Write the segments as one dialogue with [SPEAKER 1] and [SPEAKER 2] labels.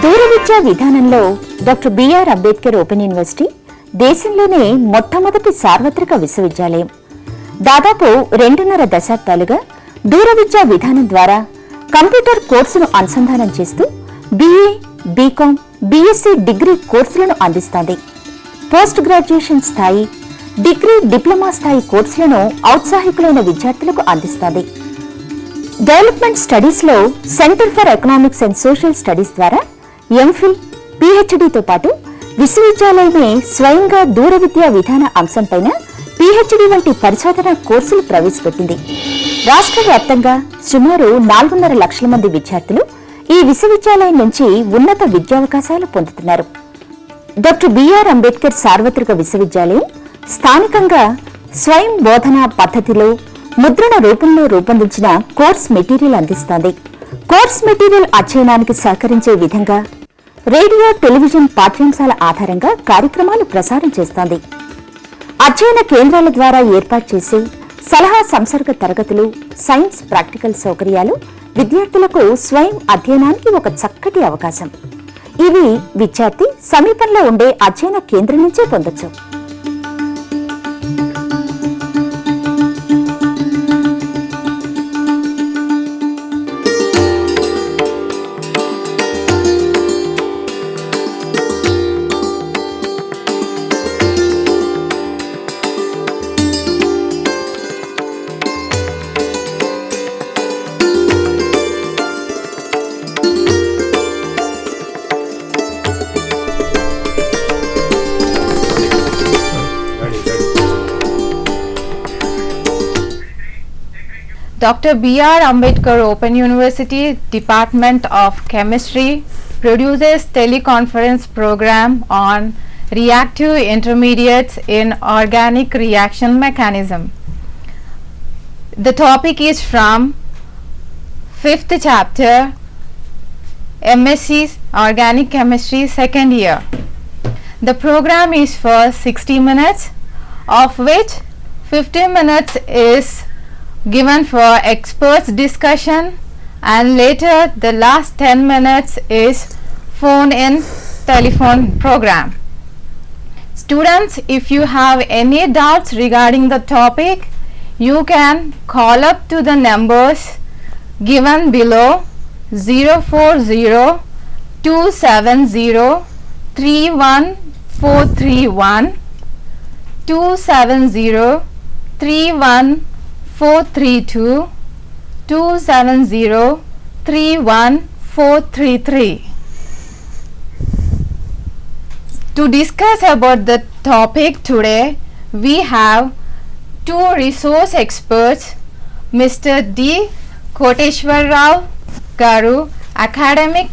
[SPEAKER 1] దూర విద్యా విధానంలో doctor BR Ambedkar open university దేశంలోనే మొట్టమొదటి సార్వత్రిక విశ్వవిద్యాలయం. దాదాపు 2.5 దశాబ్దాలుగా దూర విద్యా విధానం ద్వారా కంప్యూటర్ కోర్సును అనుసంధానం చేస్తూ బీఏ, బీకామ్, బీఎస్సీ డిగ్రీ కోర్సులను అందిస్తోంది. పోస్ట్ గ్రాడ్యుయేషన్ స్థాయి, డిగ్రీ, డిప్లొమా స్థాయి కోర్సులను ఔత్సాహికులైన విద్యార్థులకు అందిస్తోంది. డెవలప్మెంట్ స్టడీస్లో centre for economics and social studies ద్వారా ఎంఫిల్, పీహెచ్డీతో పాటు విశ్వవిద్యాలయమే స్వయంగా దూర విద్యా విధాన అంశంపైన పీహెచ్డీ వంటి పరిశోధన కోర్సులు ప్రవేశపెట్టింది. రాష్ట్ర వ్యాప్తంగా సుమారు 4.5 లక్షల మంది విద్యార్థులు ఈ విశ్వవిద్యాలయం నుంచి ఉన్నత విద్యావకాశాలు పొందుతున్నారు. డాక్టర్ బిఆర్ అంబేద్కర్ సార్వత్రిక విశ్వవిద్యాలయం స్థానికంగా స్వయం బోధనా పద్ధతిలో ముద్రణ రూపంలో రూపొందించిన కోర్స్ మెటీరియల్ అందిస్తోంది. కోర్స్ మెటీరియల్ అధ్యయనానికి సహకరించే విధంగా రేడియో, టెలివిజన్ పాఠ్యాంశాల ఆధారంగా కార్యక్రమాలు ప్రసారం చేస్తోంది. అధ్యయన కేంద్రాల ద్వారా ఏర్పాటు చేసే సలహా సంసర్గ తరగతులు, సైన్స్ ప్రాక్టికల్ సౌకర్యాలు విద్యార్థులకు స్వయం అధ్యయనానికి ఒక చక్కటి అవకాశం. ఇవి విద్యార్థి సమీపంలో ఉండే అధ్యయన కేంద్రం నుంచే పొందొచ్చు.
[SPEAKER 2] Dr. B.R. Ambedkar Open University Department of Chemistry produces teleconference program on reactive intermediates in organic reaction mechanism. The topic is from 5th chapter MSc Organic Chemistry 2nd year. The program is for 60 minutes, of which 50 minutes is given for experts discussion, and later the last 10 minutes is phone in telephone program. Students, if you have any doubts regarding the topic, you can call up to the numbers given below 040-270-31431, 270-31432, 270-31433. To discuss about the topic today, we have two resource experts, Mr. D. Koteshwar Rao Garu, Academic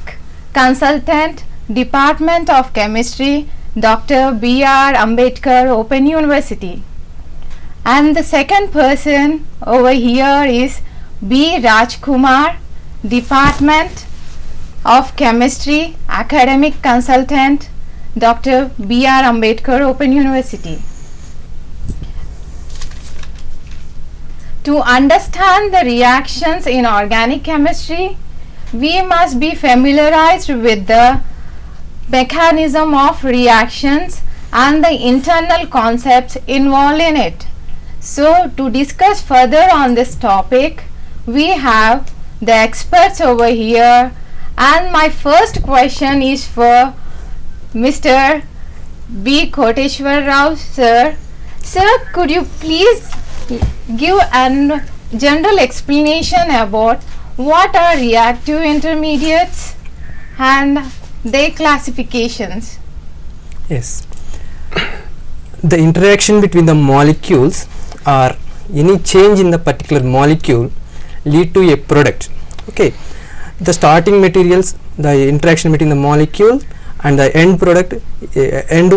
[SPEAKER 2] Consultant, Department of Chemistry, Dr. B.R. Ambedkar Open University. And the second person over here is B. Rajkumar, Department of Chemistry, Academic Consultant, Dr. B.R. Ambedkar Open University. To understand the reactions in organic chemistry, we must be familiarized with the mechanism of reactions and the internal concepts involved in it. So, to discuss further on this topic, we have the experts over here, and my first question is for Mr. B. Koteshwar Rao, sir. Sir, could you please give a general explanation about what are reactive intermediates and their classifications?
[SPEAKER 3] Yes. The interaction between the molecules or any change in the particular molecule lead to a product. Okay, the starting materials, the interaction between the molecule and the end product, end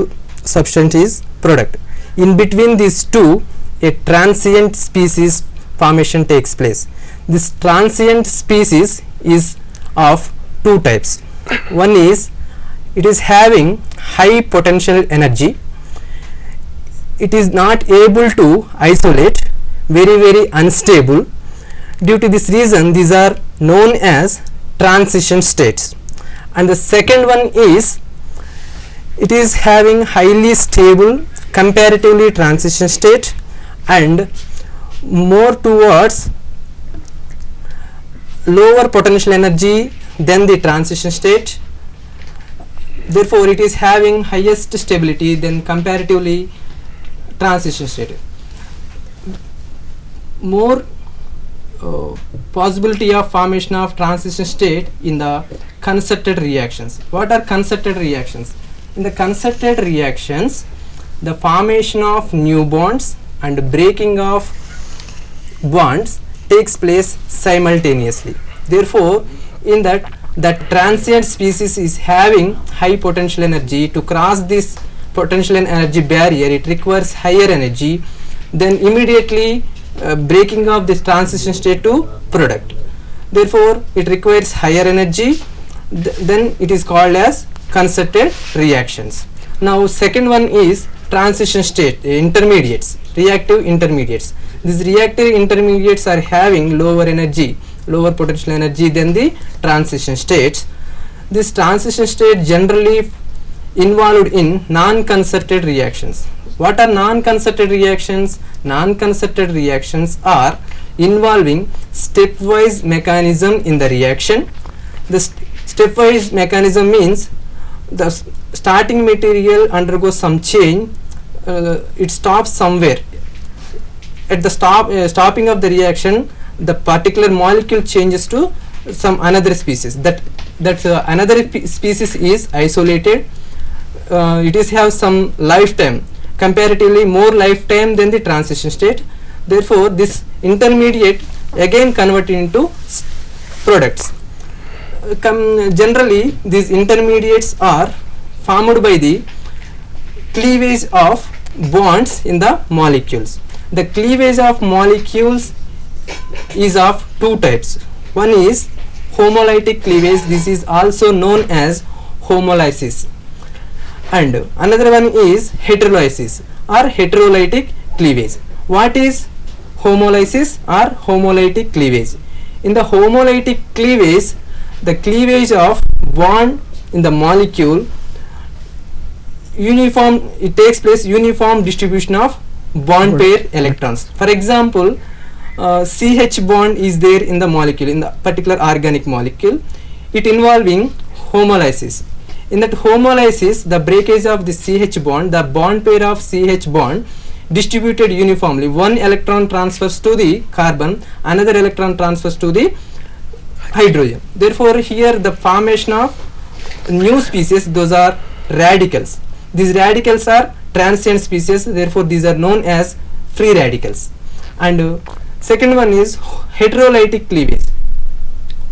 [SPEAKER 3] substance is product. In between these two, a transient species formation takes place. This transient species is of two types. One is, it is having high potential energy. It is not able to isolate, very unstable. Due to this reason, these are known as transition states. and the second one is it is having highly stable comparatively transition state and more towards lower potential energy than the transition state. Therefore it is having highest stability than comparatively transition state. More possibility of formation of transition state in the concerted reactions. What are concerted reactions? In the concerted reactions, the formation of new bonds and breaking of bonds takes place simultaneously. Therefore, in that transient species is having high potential energy. To cross this potential energy barrier, it requires higher energy. Then immediately breaking of this transition state to product. Therefore, it requires higher energy. Then it is called as concerted reactions. Now, second one is transition state intermediates, reactive intermediates. These reactive intermediates are having lower energy, lower potential energy than the transition states. This transition state generally involved in non-concerted reactions. What are non-concerted reactions? Non-concerted reactions are involving stepwise mechanism in the reaction. The stepwise mechanism means the starting material undergoes some change, it stops somewhere. At the stopping of the reaction, the particular molecule changes to some another species. That another species is isolated. It is have some lifetime, comparatively more lifetime than the transition state. Therefore, this intermediate again converted into products. Generally, these intermediates are formed by the cleavage of bonds in the molecules. The cleavage of molecules is of two types. One is homolytic cleavage. This is also known as homolysis. And another one is heterolysis or heterolytic cleavage. What is homolysis or homolytic cleavage? In the homolytic cleavage, the cleavage of bond in the molecule uniform, it takes place uniform distribution of bond pair electrons. For example, CH bond is there in the molecule, in the particular organic molecule, it involving homolysis. In that homolysis, the breakage of the CH bond, the bond pair of CH bond distributed uniformly. One electron transfers to the carbon, another electron transfers to the hydrogen. Therefore, here the formation of new species, those are radicals. These radicals are transient species, therefore these are known as free radicals. And second one is heterolytic cleavage.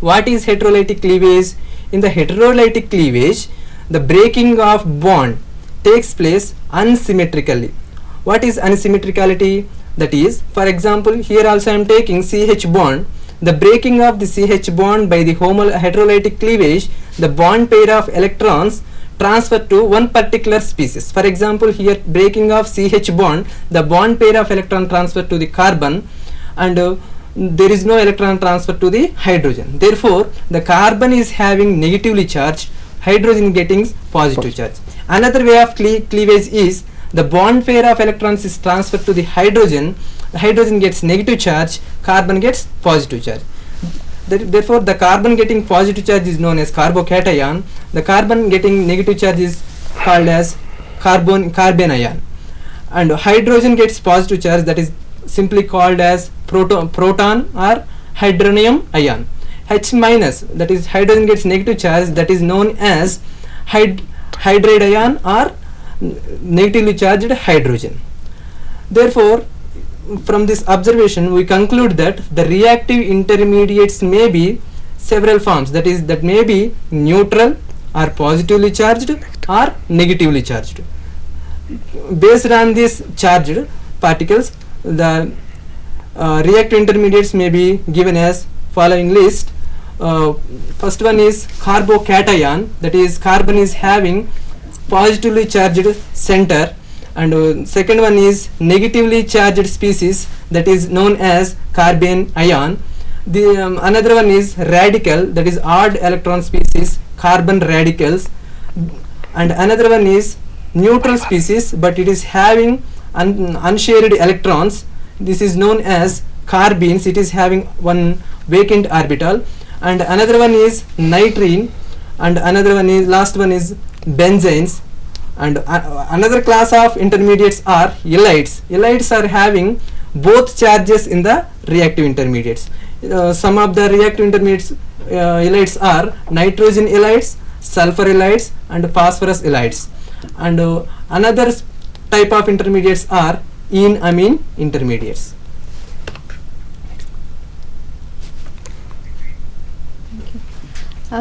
[SPEAKER 3] What is heterolytic cleavage? In the heterolytic cleavage, the breaking of bond takes place unsymmetrically. What is unsymmetricality? That is, for example, here also I am taking CH bond. The breaking of the CH bond by the heterolytic cleavage, the bond pair of electrons transfer to one particular species. For example, here breaking of CH bond, the bond pair of electron transfer to the carbon, and there is no electron transfer to the hydrogen. Therefore, the carbon is having negatively charged, hydrogen getting positive charge. Another way of cleavage is the bond pair of electrons is transferred to the hydrogen gets negative charge, carbon gets positive charge. Therefore, the carbon getting positive charge is known as carbocation. The carbon getting negative charge is called as carbon ion. And hydrogen gets positive charge, that is simply called as proton or hydronium ion. H minus, that is hydrogen gets negative charge, that is known as hydride ion or negatively charged hydrogen. Therefore, from this observation we conclude that the reactive intermediates may be several forms, that may be neutral or positively charged or negatively charged. Based on these charged particles, the reactive intermediates may be given as following list. First one is carbocation, that is carbon is having positively charged center, and second one is negatively charged species, that is known as carbene ion. The another one is radical, that is odd electron species, carbon radicals, and another one is neutral species but it is having unshared electrons. This is known as carbenes. It is having one vacant orbital. And another one is nitrene, and another one is, last one is benzenes. And another class of intermediates are ylides. Ylides are having both charges in the reactive intermediates. Some of the reactive intermediates ylides are nitrogen ylides, sulfur ylides, and phosphorus ylides. And another type of intermediates are enamine intermediates.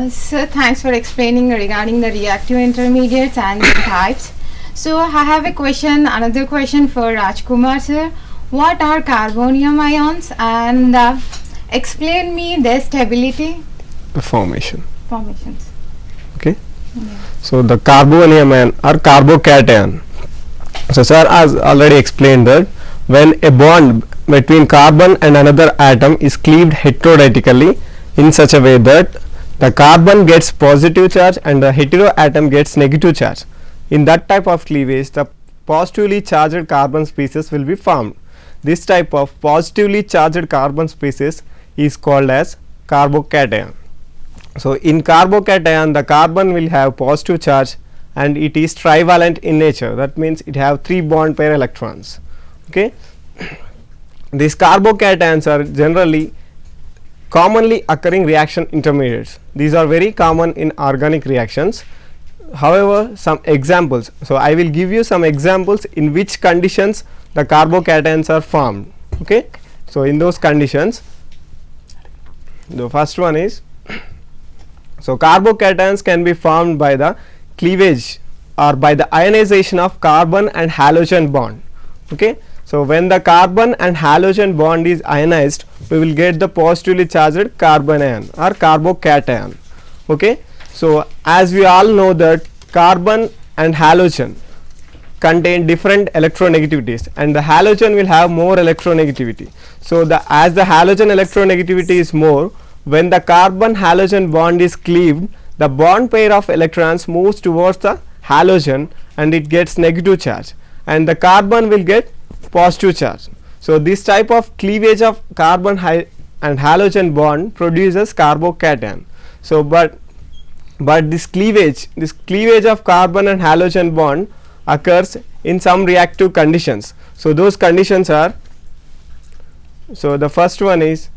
[SPEAKER 2] Sir, thanks for explaining regarding the reactive intermediates and the types. So I have a question, another question for Rajkumar sir. What are carbonium ions, and explain me their stability
[SPEAKER 4] Formation.
[SPEAKER 2] formations.
[SPEAKER 4] Okay.
[SPEAKER 2] Yeah.
[SPEAKER 4] So the carbonium ion or carbocation. So sir has already explained that when a bond between carbon and another atom is cleaved heterodytically in such a way that the carbon gets positive charge and the hetero atom gets negative charge, in that type of cleavage the positively charged carbon species will be formed. This type of positively charged carbon species is called as carbocation. So in carbocation the carbon will have positive charge and it is trivalent in nature, that means it have 3 bond pair electrons. Okay. These carbocations are generally commonly occurring reaction intermediates. These are very common in organic reactions. However, some examples, so I will give you some examples in which conditions the carbocations are formed. Okay. So in those conditions, the first one is, so carbocations can be formed by the cleavage or by the ionization of carbon and halogen bond. Okay. So when the carbon and halogen bond is ionized, we will get the positively charged carbon ion or carbocation. Okay. So as we all know that carbon and halogen contain different electronegativities and the halogen will have more electronegativity. So as the halogen electronegativity is more, when the carbon halogen bond is cleaved, the bond pair of electrons moves towards the halogen and it gets negative charge and the carbon will get positive charge. So this type of cleavage of carbon and halogen bond produces carbocation. So but this cleavage of carbon and halogen bond occurs in some reactive conditions. So those conditions are, so the first one is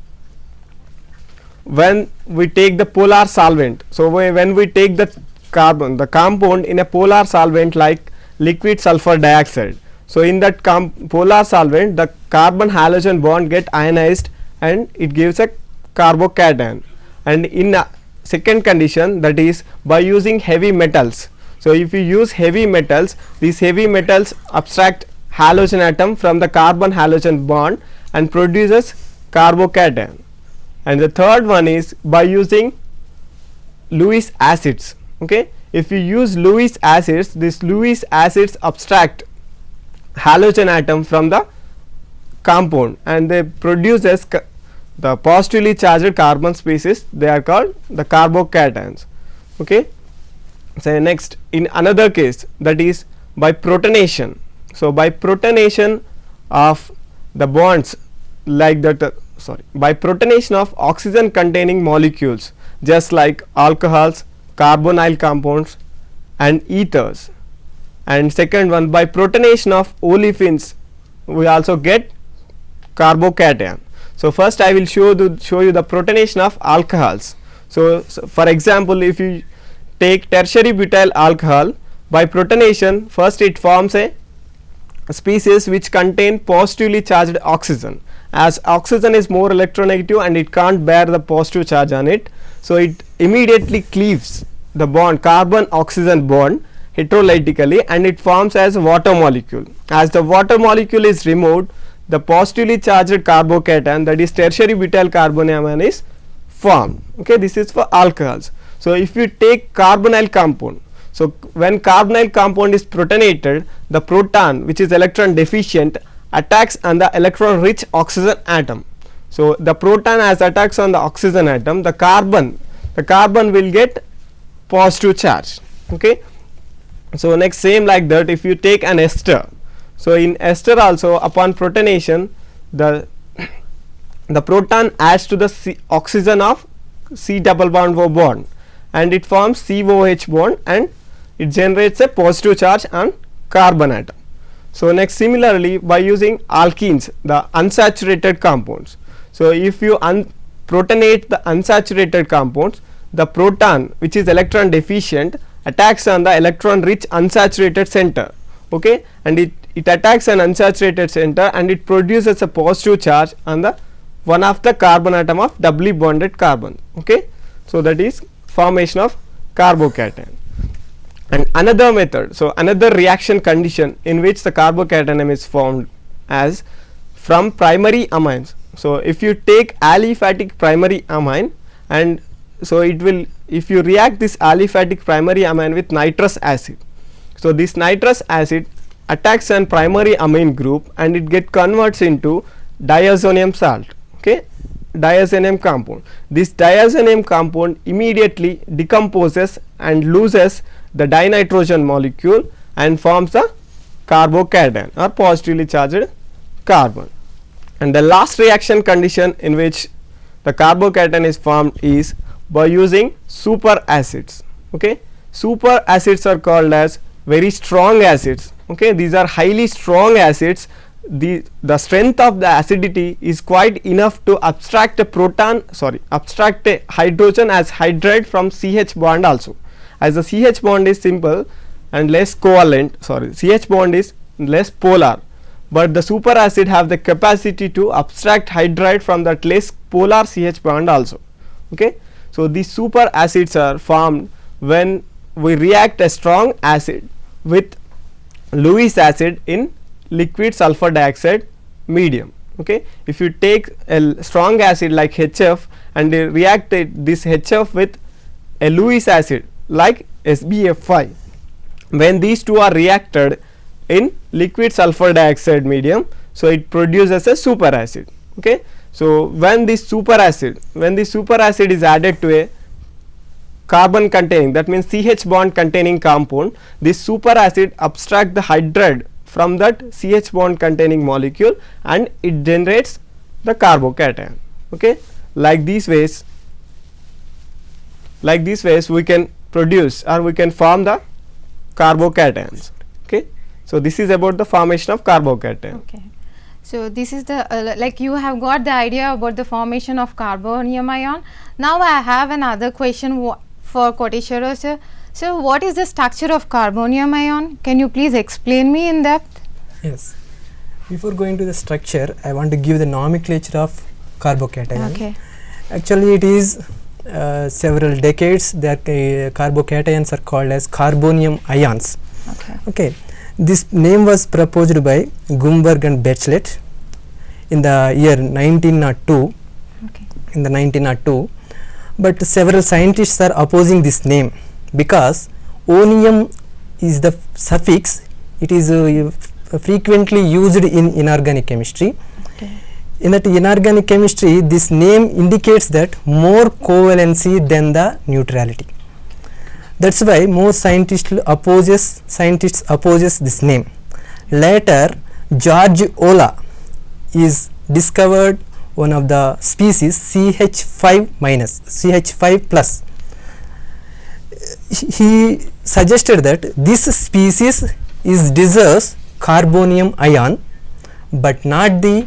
[SPEAKER 4] when we take the polar solvent. So when we take the compound in a polar solvent like liquid sulfur dioxide, so in that polar solvent the carbon halogen bond get ionized and it gives a carbocation. And in a second condition, that is by using heavy metals. So if you use heavy metals, these heavy metals abstract halogen atom from the carbon halogen bond and produces carbocation. And the third one is by using Lewis acids. Okay. If you use Lewis acids, these Lewis acids abstract halogen atom from the compound and they produces the positively charged carbon species, they are called the carbocations. Okay. So next, in another case, that is by protonation. So by protonation of the bonds like that, by protonation of oxygen containing molecules just like alcohols, carbonyl compounds and ethers. And second one, by protonation of olefins we also get carbocation. So first I will show you the protonation of alcohols. So for example, if you take tertiary butyl alcohol, by protonation first it forms a species which contain positively charged oxygen, as oxygen is more electronegative and it can't bear the positive charge on it, so it immediately cleaves the bond, carbon oxygen bond heterolytically, and it forms as a water molecule. As the water molecule is removed, the positively charged carbocation, that is tertiary butyl carbonium, is formed. Okay, this is for alcohols. So if you take carbonyl compound, so when carbonyl compound is protonated, the proton which is electron deficient attacks on the electron rich oxygen atom. So the proton as attacks on the oxygen atom, the carbon will get positive charge. Okay. So next, same like that, if you take an ester, so in ester also, upon protonation, the proton adds to the oxygen of C double bond O bond, and it forms COH bond, and it generates a positive charge on carbon atom. So next, similarly, by using alkenes, the unsaturated compounds, so if you protonate the unsaturated compounds, the proton, which is electron deficient, attacks on the electron rich unsaturated center. Okay, and it attacks an unsaturated center, and it produces a positive charge on the one of the carbon atom of doubly bonded carbon. Okay, so that is formation of carbocation. And another method, so another reaction condition in which the carbocation is formed as from primary amines. So if you take aliphatic primary amine, and so it will, if you react this aliphatic primary amine with nitrous acid, so this nitrous acid attacks an primary amine group, and it converts into diazonium salt. Okay, diazonium compound. This diazonium compound immediately decomposes and loses the dinitrogen molecule and forms a carbocation or positively charged carbon. And the last reaction condition in which the carbocation is formed is by using superacids. Okay, superacids are called as very strong acids. Okay, these are highly strong acids. The strength of the acidity is quite enough to abstract abstract a hydrogen as hydride from CH bond also, as the CH bond is simple and less covalent, CH bond is less polar, but the superacid have the capacity to abstract hydride from that less polar CH bond also. Okay, so these superacids are formed when we react a strong acid with Lewis acid in liquid sulfur dioxide medium. Okay, if you take a strong acid like HF and react this HF with a Lewis acid like SbF5, when these two are reacted in liquid sulfur dioxide medium, so it produces a superacid. Okay, so when this superacid is added to a carbon containing, that means CH bond containing compound, this superacid abstract the hydride from that CH bond containing molecule, and it generates the carbocation. Okay, like these ways we can produce or we can form the carbocations. Okay, so this is about the formation of carbocation.
[SPEAKER 2] Okay. So this is the like you have got the idea about the formation of carbonium ion. Now I have another question for Koteshwara sir. So what is the structure of carbonium ion? Can you please explain me in depth?
[SPEAKER 3] Yes. Before going to the structure, I want to give the nomenclature of carbocation.
[SPEAKER 2] Okay.
[SPEAKER 3] Actually, it is several decades that carbocations are called as carbonium ions.
[SPEAKER 2] Okay.
[SPEAKER 3] Okay. This name was proposed by Gumberg and Bachelet in the year 1902.
[SPEAKER 2] Okay.
[SPEAKER 3] In the 1902, but several scientists are opposing this name because onium is the suffix. It is frequently used in inorganic chemistry.
[SPEAKER 2] Okay.
[SPEAKER 3] In that inorganic chemistry, this name indicates that more covalency than the neutrality. That's why most scientists opposes this name. Later, George Olah is discovered one of the species CH5 minus, CH5 plus. He suggested that this species deserves carbonium ion, but not this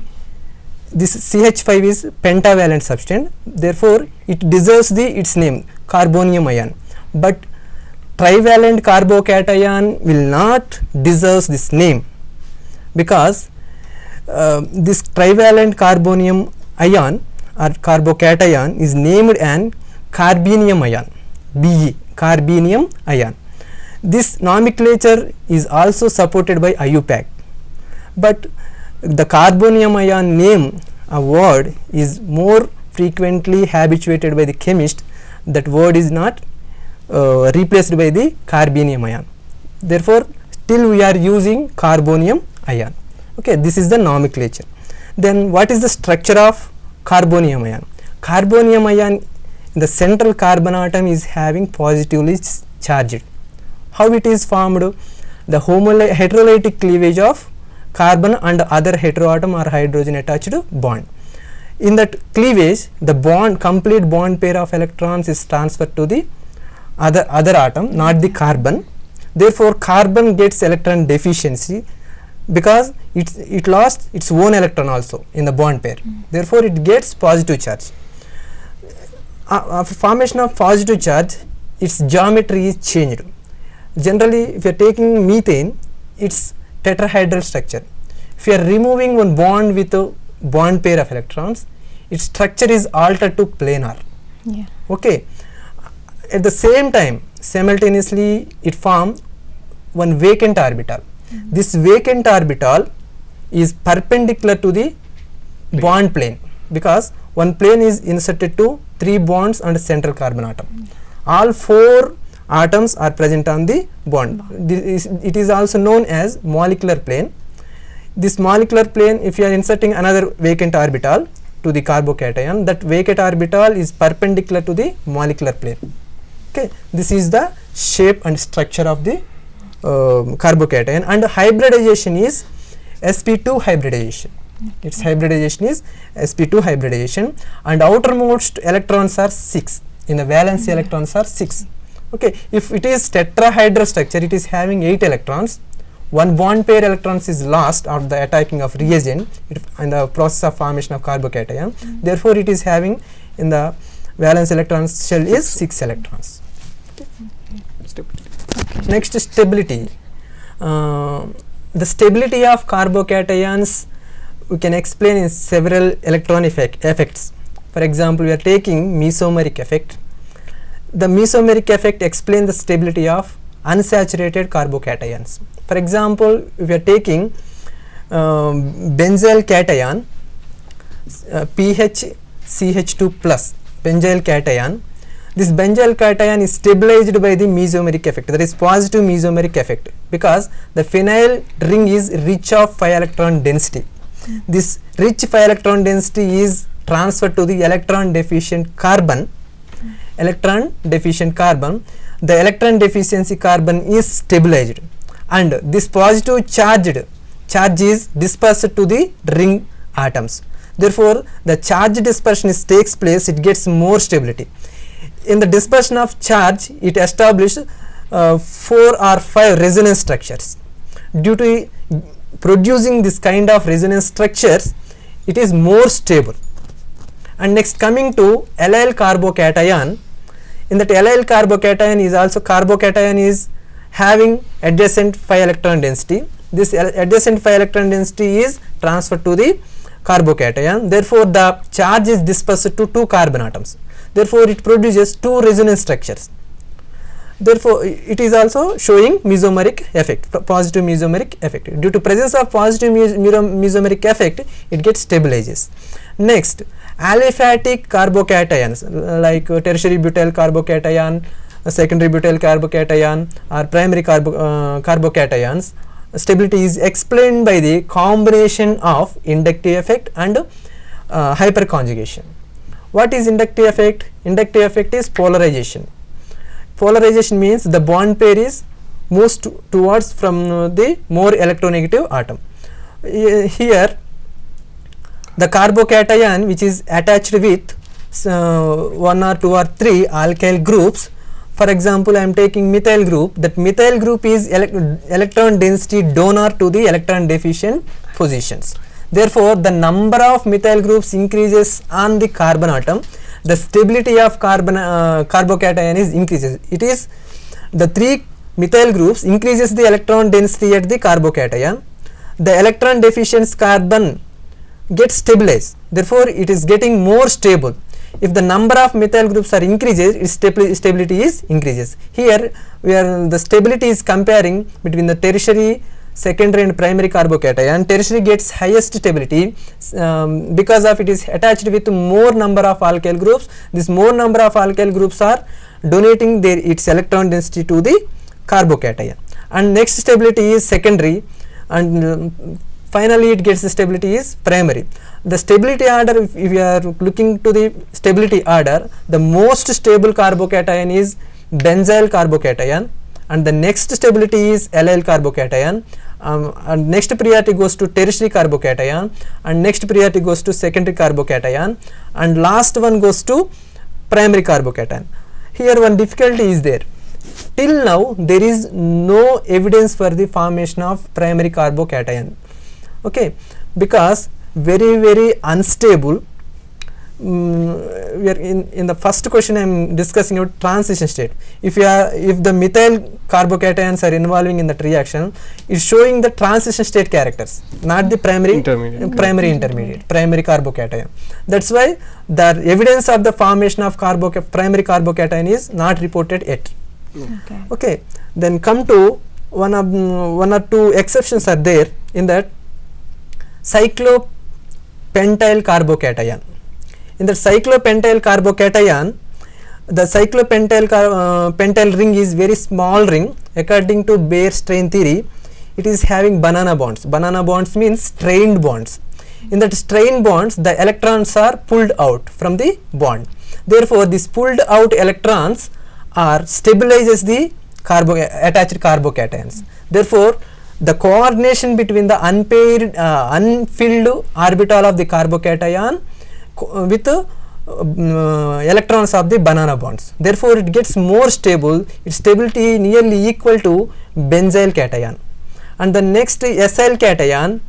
[SPEAKER 3] CH5 is pentavalent substance, therefore it deserves its name carbonium ion, but trivalent carbocation will not deserve this name because this trivalent carbonium ion or carbocation is named an carbenium ion, Be, carbenium ion. This nomenclature is also supported by IUPAC, but the carbonium ion name, a word, is more frequently habituated by the chemist. That word is not replaced by the carbenium ion. Therefore, still we are using carbonium ion. Okay, this is the nomenclature. Then what is the structure of carbonium ion? Carbonium ion the central carbon atom is having positively charged. How it is formed? The heterolytic cleavage of carbon and other heteroatom or hydrogen attached bond. In that cleavage, the complete bond pair of electrons is transferred to the other atom, not the carbon. Therefore, carbon gets electron deficiency because it lost its own electron also in the bond pair. Therefore, it gets positive charge. After formation of positive charge, its geometry is changed. Generally, if you are taking methane, it's tetrahedral structure. If you are removing one bond with a bond pair of electrons, its structure is altered to planar.
[SPEAKER 2] Yeah.
[SPEAKER 3] Okay. At the same time, simultaneously it forms one vacant orbital. This vacant orbital is perpendicular to the bond plane because one plane is inserted to 3 bonds and central carbon atom. All 4 atoms are present on the bond. It is also known as molecular plane. This molecular plane, if you are inserting another vacant orbital to the carbocation, that vacant orbital is perpendicular to the molecular plane. Okay, this is the shape and structure of the carbocation, and hybridization is sp2 hybridization. Its hybridization is sp2 hybridization, and outermost electrons are 6. In the valency electrons are 6. Okay, if it is tetrahedral structure, it is having 8 electrons. One bond pair electrons is lost after the attacking of reagent in the process of formation of carbocation. Therefore, it is having in the valence electron shell is 6 electrons. Next, stability. The stability of carbocations we can explain in several electron effects. For example, we are taking mesomeric effect. The mesomeric effect explains the stability of unsaturated carbocations. For example, if we are taking benzyl cation, PHCH2 plus benzyl cation, this benzyl cation is stabilized by the mesomeric effect, that is positive mesomeric effect, because the phenyl ring is rich of 5 electron density. This rich 5 electron density is transferred to the electron deficient carbon. The electron deficiency carbon is stabilized, and this positive charge is dispersed to the ring atoms. Therefore, the charge dispersion takes place, it gets more stability. In the dispersion of charge, it establishes 4 or 5 resonance structures. Due to producing this kind of resonance structures, it is more stable. And next, coming to allyl carbocation, in that allyl carbocation is also carbocation is having adjacent 5 electron density. This adjacent 5 electron density is transferred to the carbocation. Therefore, the charge is dispersed to 2 carbon atoms. Therefore, it produces 2 resonance structures. Therefore, it is also showing mesomeric effect, positive mesomeric effect. Due to presence of positive mesomeric effect, it gets stabilizes. Next, aliphatic carbocations like tertiary butyl carbocation, secondary butyl carbocation or primary carbocations, stability is explained by the combination of inductive effect and hyperconjugation. What is inductive effect? Inductive effect is polarization. Polarization means the bond pair is moves towards from the more electronegative atom. Here the carbocation which is attached with 1 or 2 or 3 alkyl groups. For example, I am taking methyl group. That methyl group is electron density donor to the electron deficient positions. Therefore, the number of methyl groups increases on the carbon atom. The stability of carbocation is increases. It is the 3 methyl groups increases the electron density at the carbocation. The electron deficient carbon gets stabilized. Therefore, it is getting more stable. If the number of methyl groups are increases, its stability is increases. Here, the stability is comparing between the tertiary, secondary and primary carbocation. Tertiary gets highest stability because of it is attached with more number of alkyl groups. This more number of alkyl groups are donating its electron density to the carbocation. And next stability is secondary, and finally it gets the stability is primary. The stability order, if you are looking to the stability order, the most stable carbocation is benzyl carbocation, and the next stability is allyl carbocation, and next priority goes to tertiary carbocation, and next priority goes to secondary carbocation, and last one goes to primary carbocation. Here one difficulty is there. Till now there is no evidence for the formation of primary carbocation, okay, because very unstable. We are in the first question I am discussing about transition state. If the methyl carbocations are involving in that reaction, it's showing the transition state characters, not the primary
[SPEAKER 4] Intermediate.
[SPEAKER 3] primary carbocation. That's why the evidence of the formation of primary carbocation is not reported yet. Okay, then come to one or two exceptions are there in that cyclopentyl carbocation. In the cyclopentyl carbocation, the cyclopentyl ring is very small ring. According to Baer strain theory, it is having banana bonds. Banana bonds means strained bonds. In that strained bonds, the electrons are pulled out from the bond. Therefore, these pulled out electrons are stabilizes the attached carbocations. Therefore, the coordination between the unpaired unfilled orbital of the carbocation with electrons of the banana bonds. Therefore, it gets more stable. Its stability nearly equal to benzyl cation. And the next SL cation.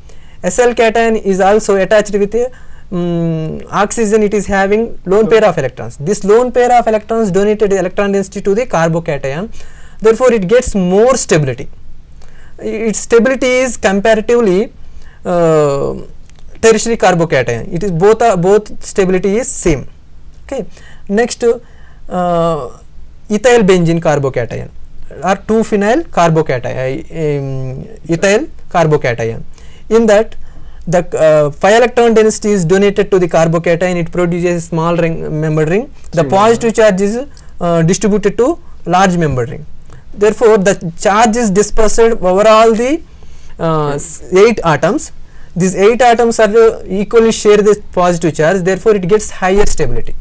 [SPEAKER 3] SL cation is also attached with oxygen. It is having lone pair of electrons. This lone pair of electrons donated electron density to the carbocation. Therefore, it gets more stability. Its stability is comparatively tertiary carbocation. It is both stability is same. Okay. Next, ethyl benzene carbocation or 2-phenyl carbocation, ethyl carbocation. In that, the 5 electron density is donated to the carbocation. It produces small membered ring. The positive charge is distributed to large membered ring. Therefore, the charge is dispersed over all the 8 atoms. These 8 atoms are equally share the positive charge. Therefore, it gets higher stability.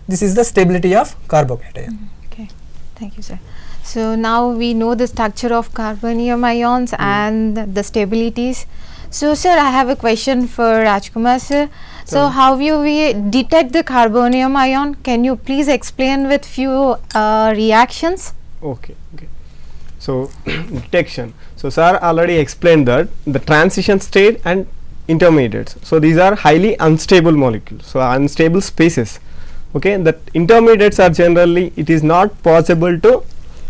[SPEAKER 3] This is the stability of carbocation.
[SPEAKER 2] Okay, thank you, sir. So now we know the structure of carbonium ions and the stabilities. So, sir, I have a question for Rajkumar, sir. So, how will we detect the carbonium ion? Can you please explain with few reactions?
[SPEAKER 4] Okay. So detection. So sir already explained that the transition state and intermediates. So these are highly unstable molecules. So unstable spaces. Okay, the intermediates are generally, it is not possible to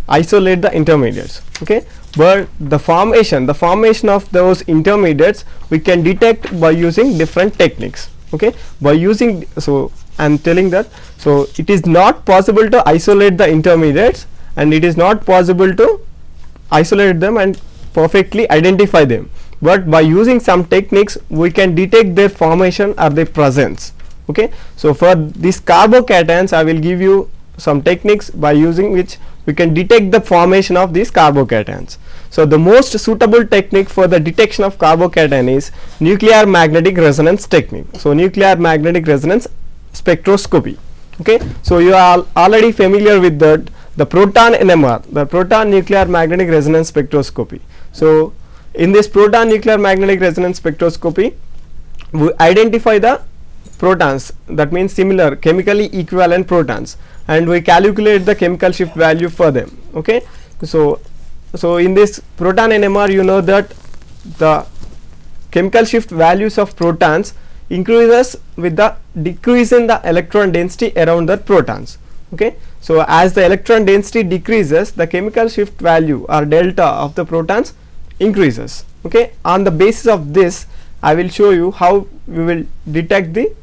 [SPEAKER 4] isolate the intermediates. Okay, but the formation of those intermediates we can detect by using different techniques. Okay, by using, so I am telling that, so it is not possible to isolate the intermediates, and it is not possible to isolate them and perfectly identify them, but by using some techniques we can detect their formation or their presence. Okay, so for these carbocations I will give you some techniques by using which we can detect the formation of these carbocations. So the most suitable technique for the detection of carbocation is nuclear magnetic resonance technique. So nuclear magnetic resonance spectroscopy. Okay, so you are already familiar with that, the proton NMR, the proton nuclear magnetic resonance spectroscopy. So in this proton nuclear magnetic resonance spectroscopy we identify the protons, that means similar chemically equivalent protons, and we calculate the chemical shift value for them. Okay, so in this proton NMR you know that the chemical shift values of protons increases with the decrease in the electron density around the protons. Okay, so as the electron density decreases, the chemical shift value or delta of the protons increases. Okay, on the basis of this I will show you how we will detect the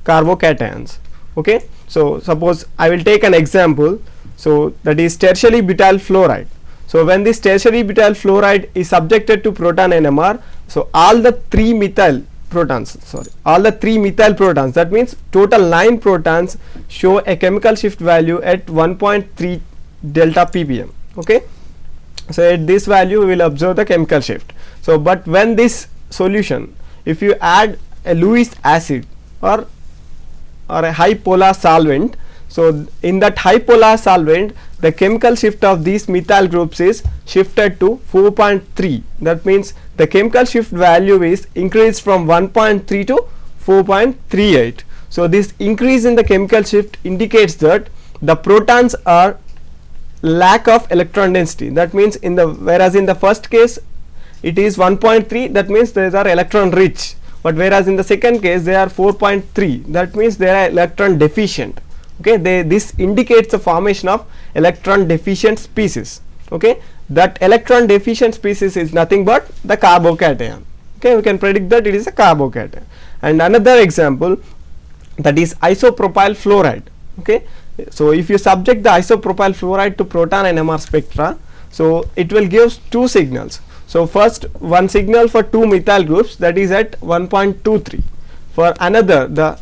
[SPEAKER 4] carbocations. Okay, so suppose I will take an example, so that is tertiary butyl fluoride. So when this tertiary butyl fluoride is subjected to proton NMR, so all the 3 methyl protons, that means total 9 protons show a chemical shift value at 1.3 delta ppm. Okay, so at this value we will observe the chemical shift. So but when this solution, if you add a Lewis acid or a high polar solvent, so in that high polar solvent the chemical shift of these methyl groups is shifted to 4.3. that means the chemical shift value is increased from 1.3 to 4.38. so this increase in the chemical shift indicates that the protons are lack of electron density. That means whereas in the first case it is 1.3, that means these are electron rich, but whereas in the second case they are 4.3, that means they are electron deficient. Okay, this indicates the formation of electron deficient species. Okay, that electron deficient species is nothing but the carbocation. Okay, we can predict that it is a carbocation. And another example, that is isopropyl fluoride. Okay, so if you subject the isopropyl fluoride to proton NMR spectra, so it will give two signals. So first one signal for two methyl groups, that is at 1.23. For another, the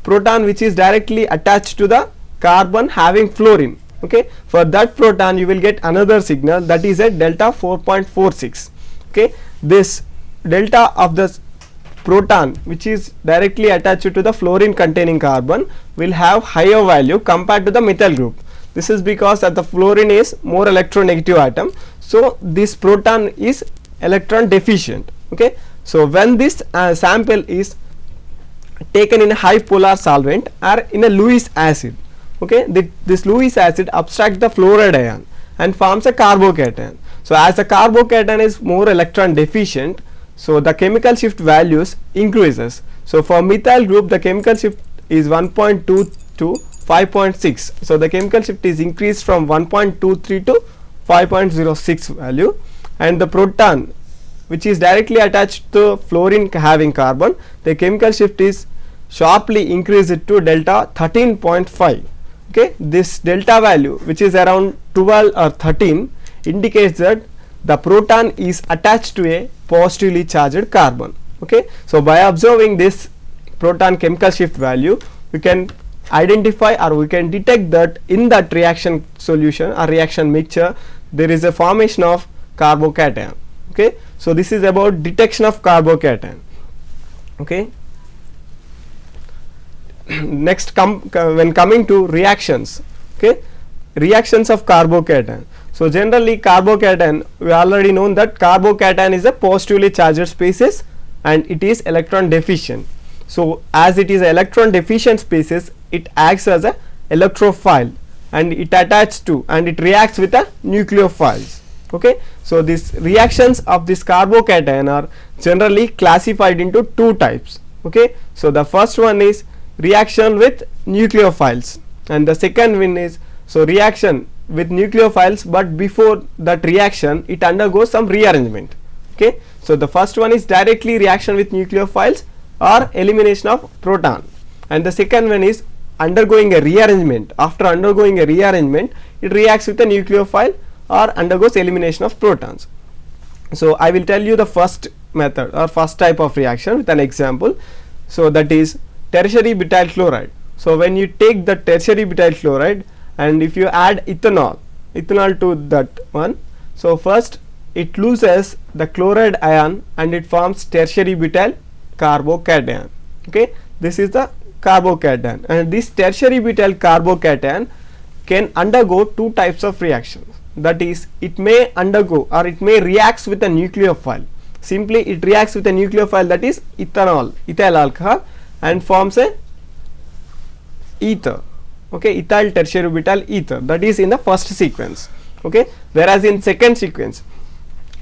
[SPEAKER 4] proton which is directly attached to the carbon having fluorine. Okay, for that proton you will get another signal, that is at delta 4.46. okay, this delta of the proton which is directly attached to the fluorine containing carbon will have higher value compared to the methyl group. This is because that the fluorine is more electronegative atom, so this proton is electron deficient. Okay, so when this sample is taken in a high polar solvent or in a Lewis acid, okay, this Lewis acid abstracts the fluoride ion and forms a carbocation. So as the carbocation is more electron deficient, so the chemical shift values increases. So for methyl group the chemical shift is 1.2 to 5.6. so the chemical shift is increased from 1.23 to 5.06 value, and the proton which is directly attached to fluorine having carbon, the chemical shift is sharply increased to delta 13.5. okay, this delta value which is around 12 or 13 indicates that the proton is attached to a positively charged carbon. Okay, so by observing this proton chemical shift value, we can identify or we can detect that in that reaction solution or reaction mixture there is a formation of carbocation. Okay, so this is about detection of carbocation. Okay, next when coming to reactions. Okay, reactions of carbocation. So generally carbocation, we already known that carbocation is a positively charged species and it is electron deficient. So as it is an electron deficient species, it acts as a electrophile and it attaches to and it reacts with the nucleophiles. Okay, so these reactions of this carbocation are generally classified into two types. Okay, so the first one is reaction with nucleophiles and the second one is reaction with nucleophiles, but before that reaction it undergoes some rearrangement. Okay, so the first one is directly reaction with nucleophiles or elimination of proton, and the second one is undergoing a rearrangement. After undergoing a rearrangement, it reacts with a nucleophile or undergoes elimination of protons. So I will tell you the first method or first type of reaction with an example. So that is tertiary butyl chloride. So when you take the tertiary butyl chloride and if you add ethanol to that one, so first it loses the chloride ion and it forms tertiary butyl carbocation. Okay, this is the carbocation, and this tertiary butyl carbocation can undergo two types of reactions. That is, it may undergo or it may reacts with a nucleophile. Simply it reacts with a nucleophile, that is ethanol, ethyl alcohol, and forms a ether. Okay, ethyl tertiary butyl ether, that is in the first sequence. Okay, whereas in second sequence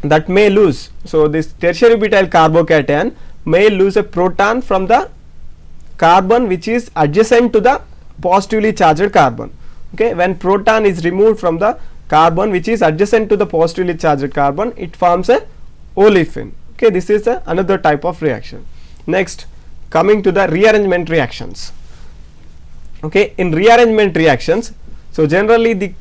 [SPEAKER 4] that may lose, so this tertiary butyl carbocation may lose a proton from the carbon which is adjacent to the positively charged carbon. Okay, when proton is removed from the carbon which is adjacent to the positively charged carbon, it forms a olefin. Okay, this is another type of reaction. Next, coming to the rearrangement reactions. Okay, in rearrangement reactions, so generally the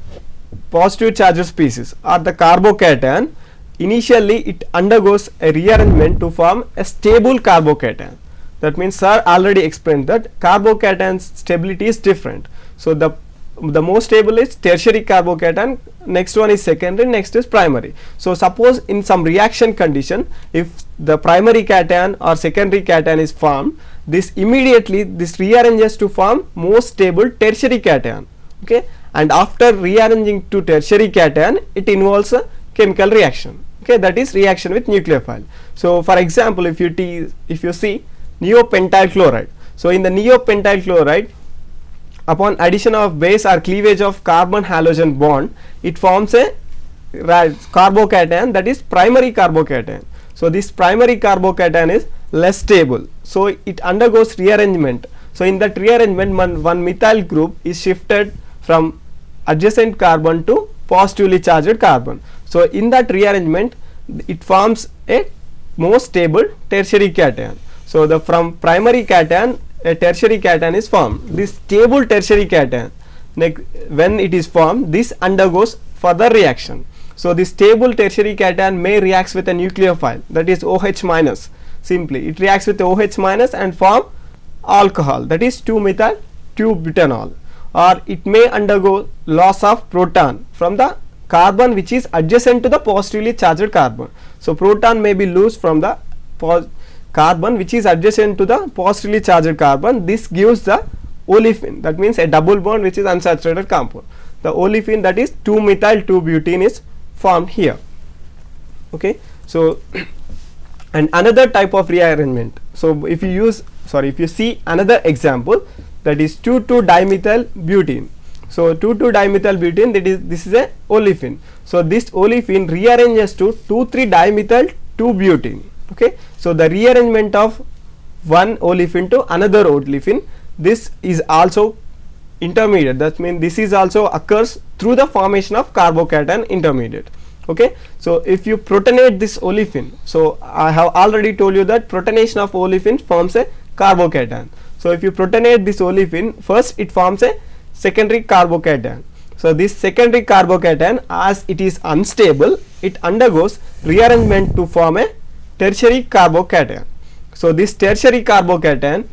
[SPEAKER 4] positive charged species or the carbocation, initially it undergoes a rearrangement to form a stable carbocation. That means sir already explained that carbocation's stability is different. So the the most stable is tertiary carbocation, next one is secondary, next is primary. So suppose in some reaction condition, if the primary cation or secondary cation is formed, this immediately this rearranges to form most stable tertiary cation, okay, and after rearranging to tertiary cation, it involves a chemical reaction, okay, that is reaction with nucleophile. So for example, if you see neopentyl chloride, so in the neopentyl chloride, upon addition of base or cleavage of carbon halogen bond, it forms a carbocation, that is primary carbocation. So this primary carbocation is less stable, so it undergoes rearrangement. So in that rearrangement, one methyl group is shifted from adjacent carbon to positively charged carbon. So in that rearrangement, it forms a most stable tertiary cation. So from primary cation, a tertiary cation is formed. This stable tertiary cation, when it is formed, this undergoes further reaction. So this stable tertiary cation may reacts with a nucleophile, that is OH minus. Simply it reacts with OH minus and form alcohol, that is 2-methyl-2-butanol, or it may undergo loss of proton from the carbon which is adjacent to the positively charged carbon. So proton may be lost from the carbon which is adjacent to the positively charged carbon. This gives the olefin, that means a double bond which is unsaturated compound. The olefin, that is 2-methyl-2-butene, is formed here, okay. So and another type of rearrangement, so if you see another example, that is 2,2-dimethyl-butene. So 2,2-dimethyl-butene, this is a olefin. So this olefin rearranges to 2,3-dimethyl-2-butene, okay. So the rearrangement of one olefin to another olefin, this is also intermediate, that means this is also occurs through the formation of carbocation intermediate, okay. So if you protonate this olefin, so I have already told you that protonation of olefin forms a carbocation. So if you protonate this olefin, first it forms a secondary carbocation. So this secondary carbocation, as it is unstable, it undergoes rearrangement to form a tertiary carbocation. So this tertiary carbocation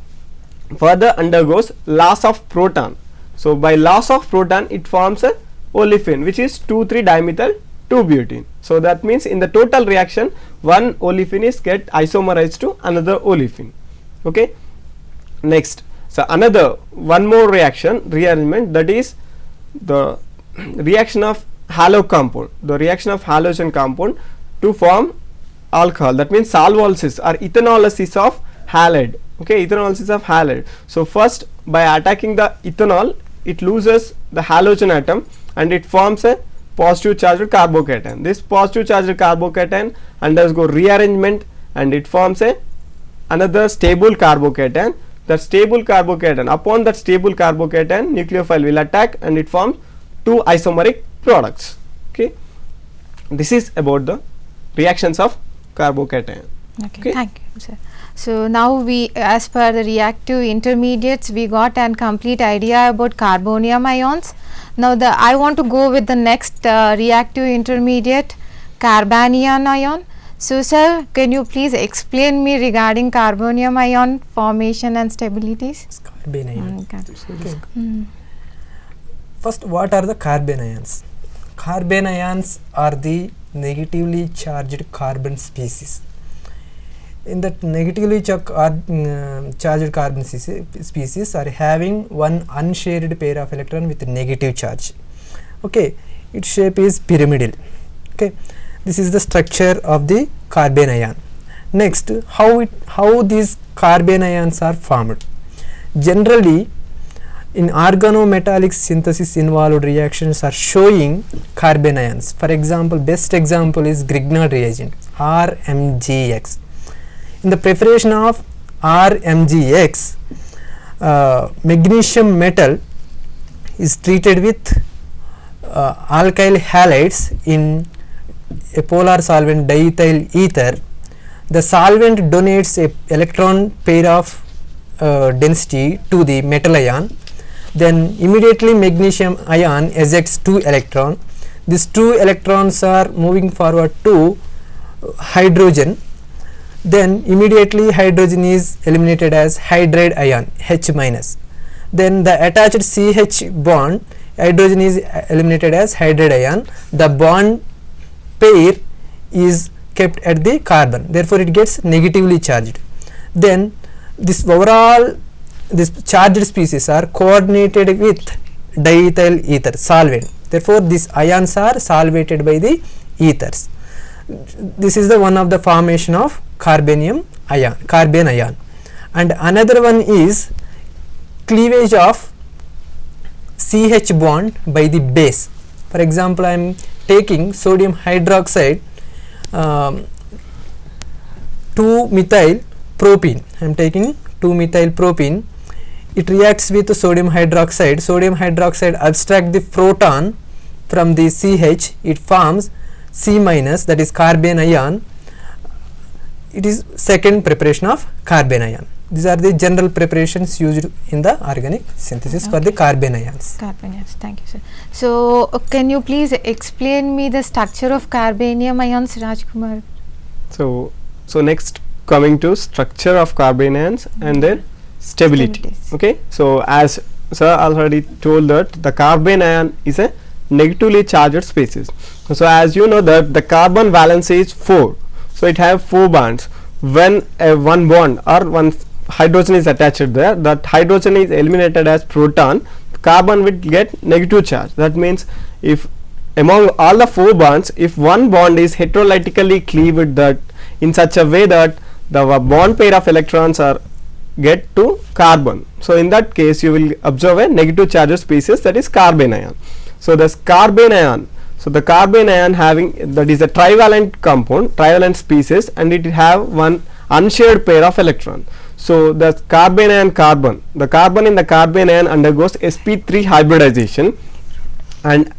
[SPEAKER 4] further undergoes loss of proton. So by loss of proton, it forms a olefin which is 2,3-dimethyl-2-butene. So that means in the total reaction, one olefin is get isomerized to another olefin, okay. Next, so one more rearrangement, that is the reaction of halo compound, the reaction of halogen compound to form alcohol, that means solvolysis or ethanolysis of halide, okay, ethanolysis of halide. So first, by attacking the ethanol, it loses the halogen atom and it forms a positive charged carbocation. This positive charged carbocation undergoes rearrangement and it forms another stable carbocation. The stable carbocation, upon that stable carbocation, nucleophile will attack and it forms two isomeric products, okay. This is about the reactions of carbocation.
[SPEAKER 2] Okay, thank you, sir. So now we, as per the reactive intermediates, we got a complete idea about carbonium ions. Now I want to go with the next reactive intermediate, carbanium ion. So sir, can you please explain me regarding carbonium ion formation and stabilities?
[SPEAKER 3] Carbon ions.
[SPEAKER 2] Okay.
[SPEAKER 3] First, what are the carbon ions? Carbon ions are the negatively charged carbon species. In that negatively charged carbon species are having one unshared pair of electron with negative charge, okay. Its shape is pyramidal, okay. This is the structure of the carbon ion. Next, how these carbon ions are formed. Generally, in organometallic synthesis involved reactions are showing carbon ions. For example, best example is Grignard reagent, RMGX. In the preparation of RMGX, magnesium metal is treated with alkyl halides in a polar solvent diethyl ether. The solvent donates a electron pair of density to the metal ion. Then immediately magnesium ion ejects 2 electrons. These 2 electrons are moving forward to hydrogen. Then immediately hydrogen is eliminated as hydride ion, H minus. Then the attached CH bond hydrogen is eliminated as hydride ion, the bond pair is kept at the carbon, therefore it gets negatively charged. Then this overall this charged species are coordinated with diethyl ether solvent, therefore these ions are solvated by the ethers. This is the one of the formation of carbanium ion, carbene ion. And another one is cleavage of CH bond by the base. For example, I am taking sodium hydroxide 2-methyl propene. I am taking 2-methyl propene. It reacts with sodium hydroxide. Sodium hydroxide abstract the proton from the CH. It forms C minus, that is carbene ion. It is second preparation of carbene ion. These are the general preparations used in the organic synthesis for the carbene ions.
[SPEAKER 2] Carbene ions, thank you, sir. So, can you please explain me the structure of carbanium ions, Rajkumar?
[SPEAKER 4] So next coming to structure of carbene ions and their stability.
[SPEAKER 2] Stabilities.
[SPEAKER 4] Okay, so as sir already told that the carbene ion is a negatively charged species. So as you know that the carbon valence is 4, so it have 4 bonds. When one bond or one hydrogen is attached there, that hydrogen is eliminated as proton, carbon will get negative charge. That means if among all the 4 bonds, if one bond is heterolytically cleaved that in such a way that the bond pair of electrons are get to carbon, so in that case you will observe a negative charged species, that is carbene ion. So this carbene ion, so the carbene ion having, that is a trivalent compound, trivalent species, and it have one unshared pair of electron. So the carbene ion carbon, the carbon in the carbene ion undergoes sp3 hybridization, and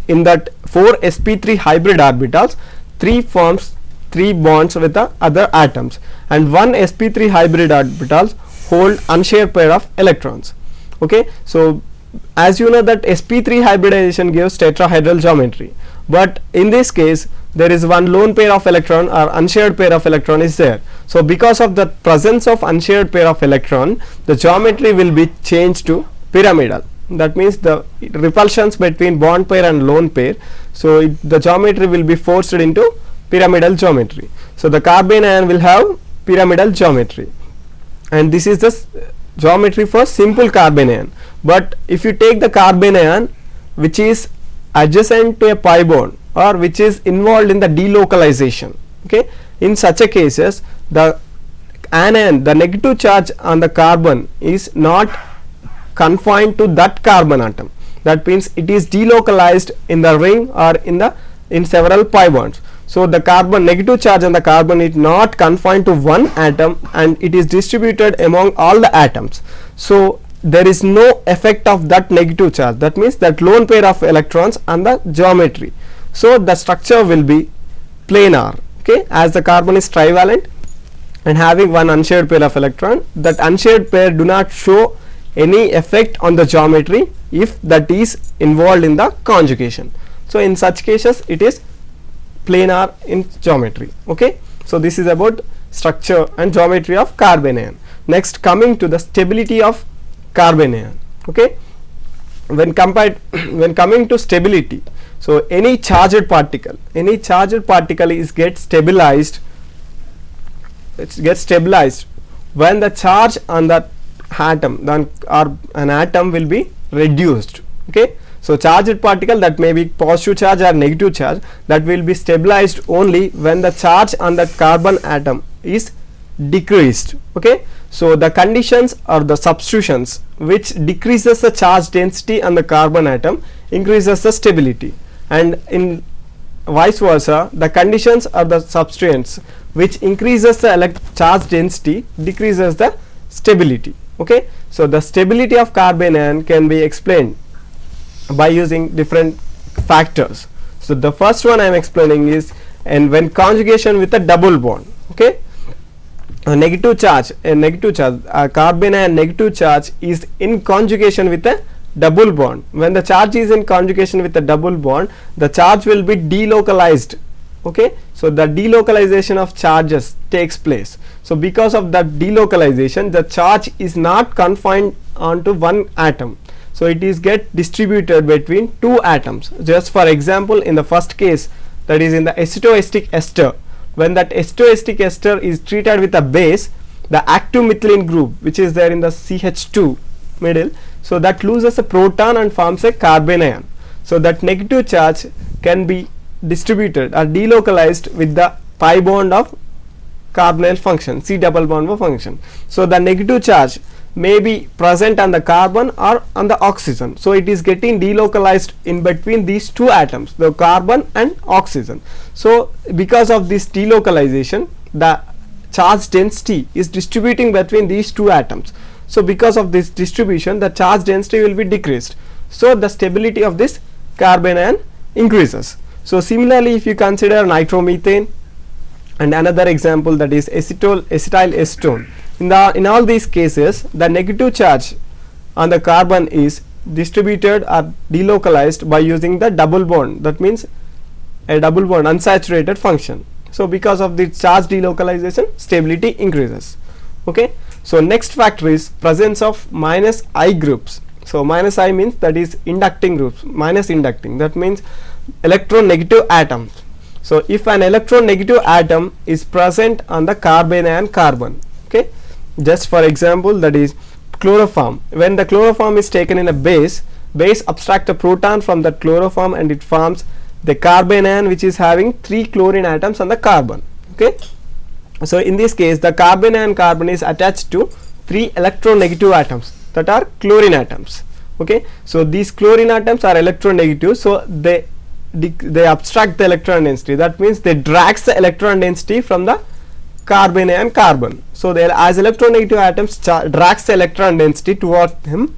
[SPEAKER 4] in that 4 sp3 hybrid orbitals, 3 forms 3 bonds with the other atoms, and 1 sp3 hybrid orbitals hold unshared pair of electrons. Okay, so as you know that sp3 hybridization gives tetrahedral geometry, but in this case there is one lone pair of electron or unshared pair of electron is there. So because of the presence of unshared pair of electron, the geometry will be changed to pyramidal. That means the repulsions between bond pair and lone pair, so the geometry will be forced into pyramidal geometry. So the carbene ion will have pyramidal geometry, and this is the geometry for simple carbene ion. But if you take the carbene ion which is adjacent to a pi bond or which is involved in the delocalization, okay, in such a cases the anion, the negative charge on the carbon is not confined to that carbon atom. That means it is delocalized in the ring or in several pi bonds. So the carbon, negative charge on the carbon is not confined to one atom, and it is distributed among all the atoms. So there is no effect of that negative charge, that means that lone pair of electrons on the geometry. So the structure will be planar, okay, as the carbon is trivalent and having one unshared pair of electron, that unshared pair do not show any effect on the geometry if that is involved in the conjugation. So in such cases it is planar in geometry. Okay, so this is about structure and geometry of carbene ion. Next, coming to the stability of carbene ion. Okay, when coming to stability, so any charged particle is get stabilized, when the charge on that atom or an atom will be reduced. Okay, so charged particle, that may be positive charge or negative charge, that will be stabilized only when the charge on that carbon atom is decreased. Okay, so the conditions or the substitutions which decreases the charge density on the carbon atom increases the stability, and in vice versa the conditions or the substituents which increases the charge density decreases the stability. Okay, so the stability of carbene ion can be explained by using different factors. So the first one I am explaining is, and when conjugation with a double bond. Okay, a negative charge, carbene ion negative charge is in conjugation with a double bond. When the charge is in conjugation with a double bond, the charge will be delocalized. Okay, so the delocalization of charges takes place. So because of that delocalization, the charge is not confined onto one atom. so it is get distributed between two atoms. Just for example, in the first case, that is in the acetoacetic ester, when that acetoacetic ester is treated with a base, the active methylene group which is there in the CH2 middle, so that loses a proton and forms a carbon ion. So that negative charge can be distributed or delocalized with the pi bond of carbonyl function, C double bond function. So the negative charge may be present on the carbon or on the oxygen, so it is getting delocalized in between these two atoms, the carbon and oxygen. So because of this delocalization, the charge density is distributing between these two atoms. So because of this distribution, the charge density will be decreased, so the stability of this carbon ion increases. So similarly, if you consider nitromethane and another example, that is acetyl acetone, in all these cases, the negative charge on the carbon is distributed or delocalized by using the double bond, that means a double bond unsaturated function. So because of the charge delocalization, stability increases. Okay, so next factor is presence of minus I groups. So minus I means that is inducting groups, minus inducting, that means electronegative atoms. So if an electronegative atom is present on the carbon ion carbon, okay, just for example, that is chloroform. When the chloroform is taken in a base abstract a proton from that chloroform and it forms the carbon ion which is having 3 chlorine atoms on the carbon. Okay, so in this case, the carbon ion carbon is attached to 3 electronegative atoms, that are chlorine atoms. Okay, so these chlorine atoms are electronegative, so they abstract the electron density, that means they drags the electron density from the carbon ion carbon. So they, as electronegative atoms, drags the electron density towards them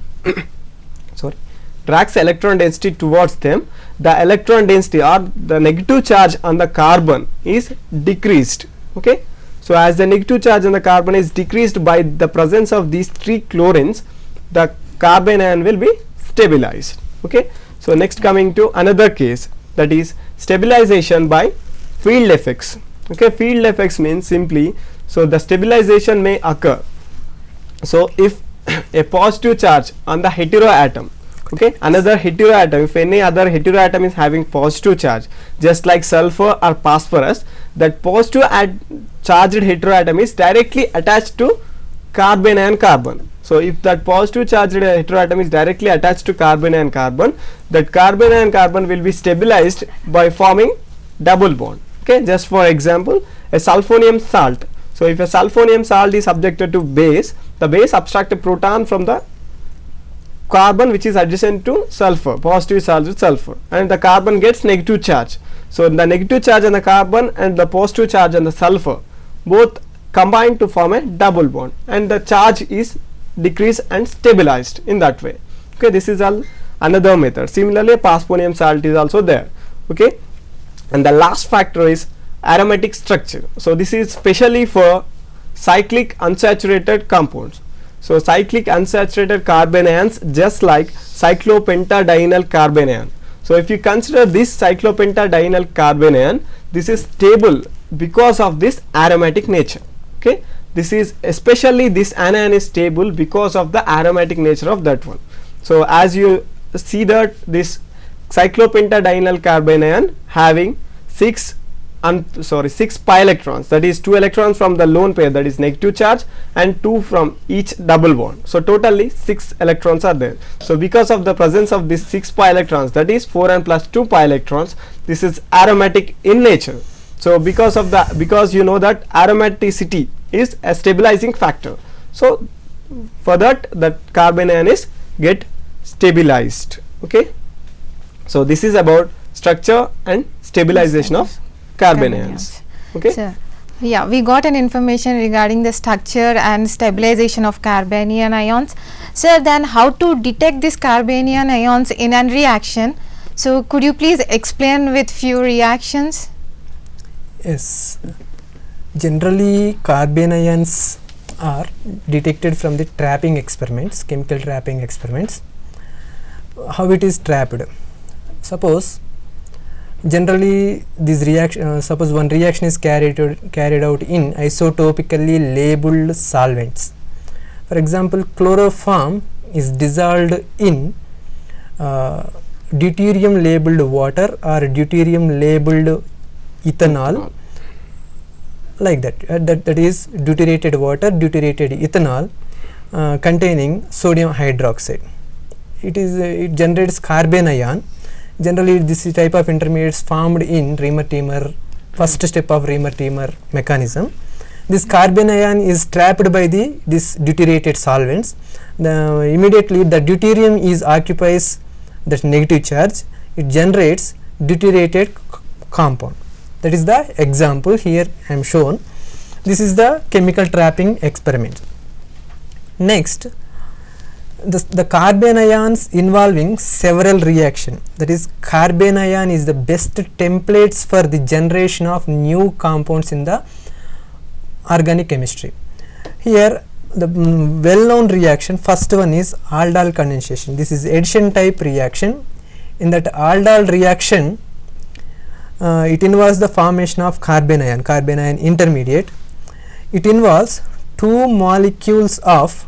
[SPEAKER 4] drags the electron density towards them, the electron density or the negative charge on the carbon is decreased. Okay, so as the negative charge on the carbon is decreased by the presence of these 3 chlorines, the carbon ion will be stabilized. Okay, so next coming to another case, that is stabilization by field effects. Okay, field effects means simply, so the stabilization may occur. So if a positive charge on the heteroatom, okay, another heteroatom, if any other heteroatom is having positive charge, just like sulfur or phosphorus, that positive charged heteroatom is directly attached to carbon ion carbon. So if that positive charged heteroatom is directly attached to carbon ion carbon, that carbon ion carbon will be stabilized by forming double bond. Okay, just for example, a sulfonium salt. So if a sulfonium salt is subjected to base, the base abstract a proton from the carbon which is adjacent to sulfur, positive charge with sulfur, and the carbon gets negative charge. So the negative charge on the carbon and the positive charge on the sulfur both combine to form a double bond, and the charge is decreased and stabilized in that way. Okay, this is another method. Similarly, phosphonium salt is also there. Okay, and the last factor is aromatic structure. So this is specially for cyclic unsaturated compounds. So cyclic unsaturated carbon ions, just like cyclopentadienyl carbon ion. So if you consider this cyclopentadienyl carbon ion, this is stable because of this aromatic nature. Okay, this is especially this anion is stable because of the aromatic nature of that one. So as you see that this cyclopentadienyl carbon ion having 6 pi electrons, that is 2 electrons from the lone pair, that is negative charge, and 2 from each double bond. So totally 6 electrons are there. So because of the presence of this 6 pi electrons, that is 4 and plus 2 pi electrons, this is aromatic in nature. So because you know that aromaticity is a stabilizing factor, so for that carbon ion is get stabilized. Okay, so this is about structure and stabilization of carbon ions. Okay,
[SPEAKER 2] so yeah, we got an information regarding the structure and stabilization of carbanion ions. So then how to detect these carbanion ions in a reaction? So could you please explain with few reactions?
[SPEAKER 3] Yes, generally carbon ions are detected from the trapping experiments, chemical trapping experiments. How it is trapped? Suppose generally this reaction, suppose one reaction is carried out in isotopically labeled solvents. For example, chloroform is dissolved in deuterium labeled water or deuterium labeled ethanol, like that. That is deuterated water, deuterated ethanol containing sodium hydroxide. It generates carbon ion. Generally this type of intermediates formed in Riemer-Tiemer, first step of Riemer-Tiemer mechanism. This carbon ion is trapped by this deuterated solvents. Immediately the deuterium is occupies that negative charge. It generates deuterated compound. That is the example here I am shown. This is the chemical trapping experiment. Next, the carbon ions involving several reaction. That is, carbon ion is the best templates for the generation of new compounds in the organic chemistry. Here the well-known reaction, first one is aldol condensation. This is addition type reaction. In that aldol reaction, it involves the formation of carbon ion intermediate. It involves two molecules of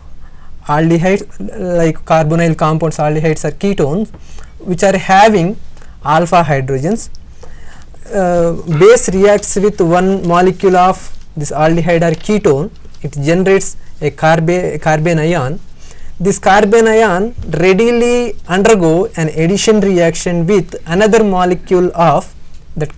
[SPEAKER 3] aldehyde, like carbonyl compounds, aldehydes or ketones, which are having alpha hydrogens. Base reacts with one molecule of this aldehyde or ketone. It generates a carbon ion. This carbon ion readily undergo an addition reaction with another molecule of that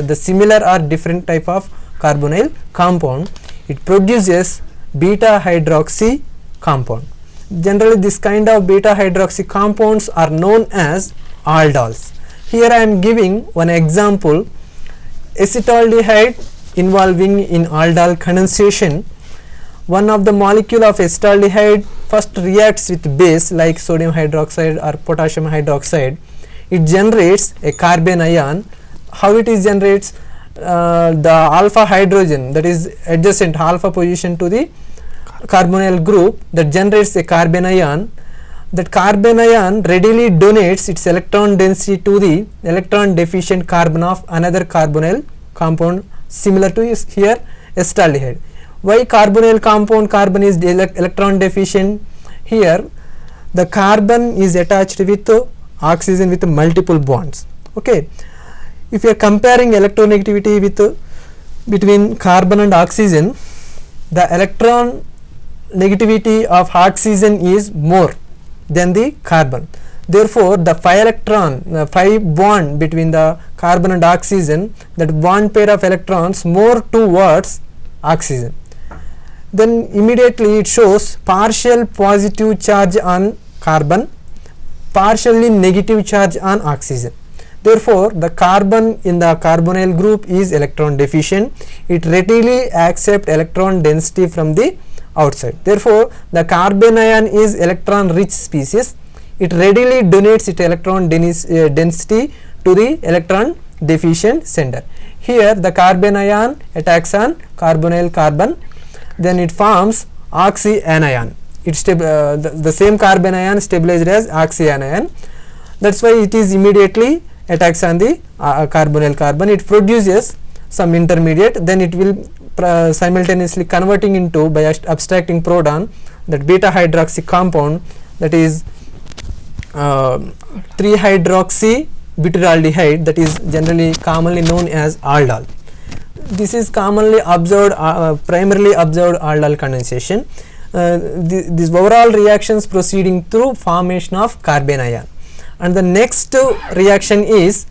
[SPEAKER 3] the similar or different type of carbonyl compound. It produces beta hydroxy compound. Generally this kind of beta hydroxy compounds are known as aldols. Here I am giving one example, acetaldehyde involving in aldol condensation. One of the molecule of acetaldehyde first reacts with base like sodium hydroxide or potassium hydroxide. It generates a carbon ion. How it is generates? The alpha hydrogen, that is adjacent alpha position to the carbonyl group, that generates a carbon ion. That carbon ion readily donates its electron density to the electron deficient carbon of another carbonyl compound similar to here acetaldehyde. Why carbonyl compound carbon is electron deficient? Here the carbon is attached with oxygen with multiple bonds. Okay, if you are comparing electronegativity with between carbon and oxygen, the electron negativity of oxygen is more than the carbon. Therefore the 5 bond between the carbon and oxygen, that bond pair of electrons more towards oxygen. Then immediately it shows partial positive charge on carbon, partially negative charge on oxygen. Therefore the carbon in the carbonyl group is electron deficient. It readily accepts electron density from the outside. Therefore the carbon ion is electron rich species. It readily donates its electron density to the electron deficient sender. Here the carbon ion attacks on carbonyl carbon, then it forms oxyanion. The same carbon ion stabilized as oxyanion. That's why it is immediately attacks on the carbonyl carbon. It produces some intermediate, then it will simultaneously converting into by abstracting proton that beta hydroxy compound, that is 3-hydroxy butyraldehyde, that is generally commonly known as aldol. This is commonly observed, primarily observed aldol condensation. These overall reactions proceeding through formation of carbon ion. And the next reaction is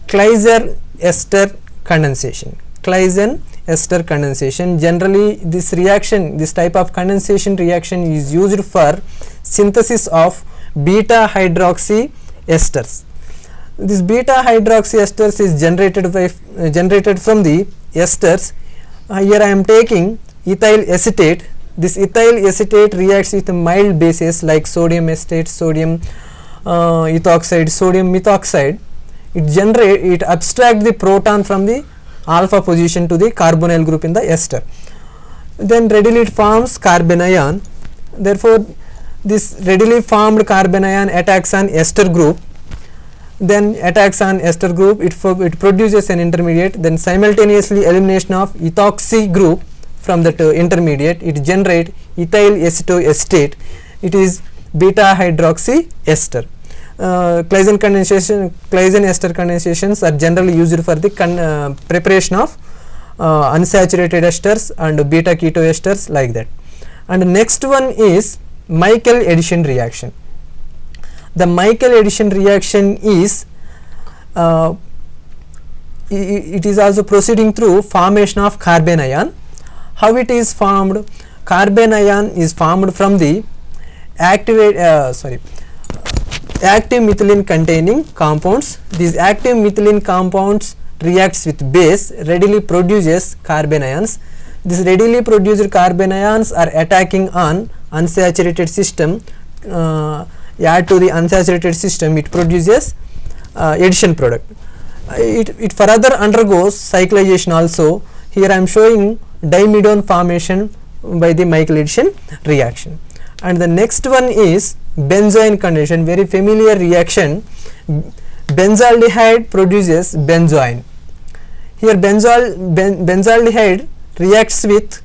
[SPEAKER 3] Claisen ester condensation. Claisen ester condensation. Generally this reaction, this type of condensation reaction is used for synthesis of beta hydroxy esters. This beta hydroxy esters is generated from the esters. Here I am taking ethyl acetate. This ethyl acetate reacts with mild bases like sodium acetate, sodium ethoxide, sodium methoxide. It abstracts the proton from the alpha position to the carbonyl group in the ester. Then readily it forms carbon ion. Therefore this readily formed carbon ion attacks on ester group. Then attacks on ester group, it produces an intermediate. Then simultaneously elimination of ethoxy group from that intermediate, it generate ethyl acetoacetate. It is beta hydroxy ester. Claisen condensation, Claisen ester condensations are generally used for the preparation of unsaturated esters and beta keto esters, like that. And next one is Michael addition reaction. The Michael addition reaction is it is also proceeding through formation of carbon ion. How it is formed? Carbon ion is formed from the active methylene containing compounds. These active methylene compounds reacts with base, readily produces carbon ions. These readily produced carbon ions are attacking on unsaturated system. Add to the unsaturated system, it produces addition product. It further undergoes cyclization also. Here I am showing dimidone formation by the Michael addition reaction. And the next one is benzoin condensation, very familiar reaction. Benzaldehyde produces benzoin. Here benzaldehyde reacts with